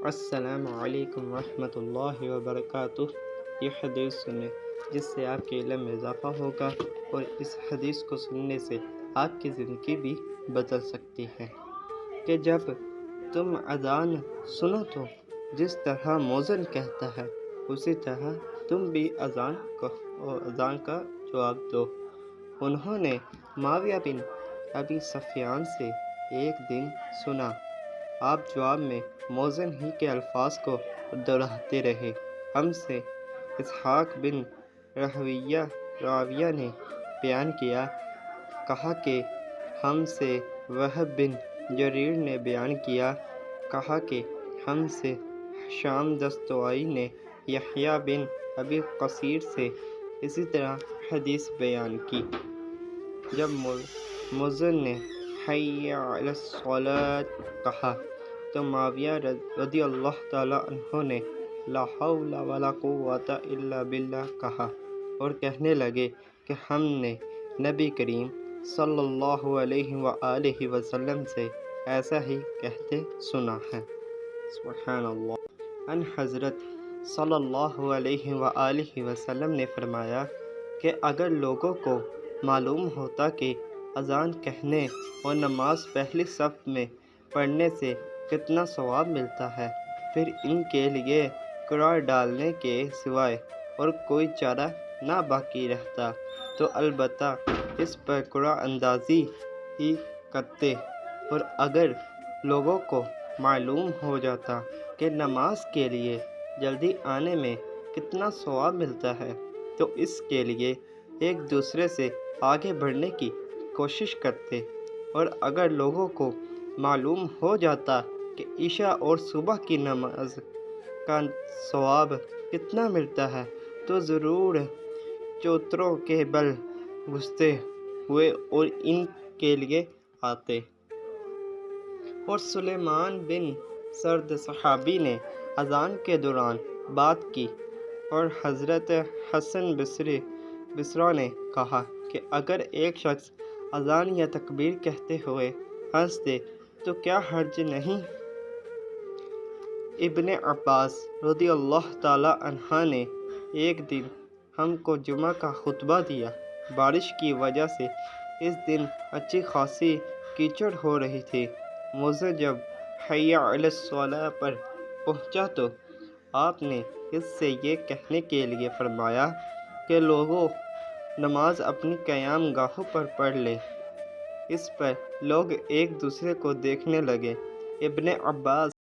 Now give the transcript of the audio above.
السلام علیکم ورحمۃ اللہ وبرکاتہ۔ یہ حدیث سنیں جس سے آپ کے علم میں اضافہ ہوگا، اور اس حدیث کو سننے سے آپ کی زندگی بھی بدل سکتی ہے کہ جب تم اذان سنو تو جس طرح مؤذن کہتا ہے اسی طرح تم بھی اذان کا جواب دو۔ انہوں نے معاویہ بن ابی سفیان سے ایک دن سنا، آپ جواب میں مؤذن ہی کے الفاظ کو دہراتے رہے۔ ہم سے اسحاق بن راویہ نے بیان کیا، کہا کہ ہم سے وہب بن جریر نے بیان کیا، کہا کہ ہم سے ہشام دستوائی نے یحییٰ بن ابی کثیر سے اسی طرح حدیث بیان کی۔ جب مؤذن نے حی علی الصلاۃ کہا تو معاویہ رضی اللہ تعالیٰ عنہ نے لا حول ولا قوۃ الا باللہ کہا، اور کہنے لگے کہ ہم نے نبی کریم صلی اللہ علیہ وآلہ وسلم سے ایسا ہی کہتے سنا ہے۔ سبحان اللہ۔ ان حضرت صلی اللہ علیہ وآلہ وسلم نے فرمایا کہ اگر لوگوں کو معلوم ہوتا کہ اذان کہنے اور نماز پہلی صف میں پڑھنے سے کتنا ثواب ملتا ہے، پھر ان کے لیے قرعہ ڈالنے کے سوائے اور کوئی چارہ نہ باقی رہتا تو البتہ اس پر قرعہ اندازی ہی کرتے۔ اور اگر لوگوں کو معلوم ہو جاتا کہ نماز کے لیے جلدی آنے میں کتنا ثواب ملتا ہے تو اس کے لیے ایک دوسرے سے آگے بڑھنے کی کوشش کرتے۔ اور اگر لوگوں کو معلوم ہو جاتا کہ عشاء اور صبح کی نماز کا ثواب کتنا ملتا ہے تو ضرور چوتروں کے بل گھستے ہوئے اور ان کے لیے آتے۔ اور سلیمان بن سرد صحابی نے اذان کے دوران بات کی، اور حضرت حسن بصری نے کہا کہ اگر ایک شخص اذان یا تکبیر کہتے ہوئے ہنس دے تو کیا حرج نہیں؟ ابن عباس رضی اللہ تعالی عنہ نے ایک دن ہم کو جمعہ کا خطبہ دیا۔ بارش کی وجہ سے اس دن اچھی خاصی کیچڑ ہو رہی تھی۔ مؤذن جب حی علی الصلاۃ پر پہنچا تو آپ نے اس سے یہ کہنے کے لیے فرمایا کہ لوگوں نماز اپنی قیام گاہوں پر پڑھ لیں۔ اس پر لوگ ایک دوسرے کو دیکھنے لگے۔ ابن عباس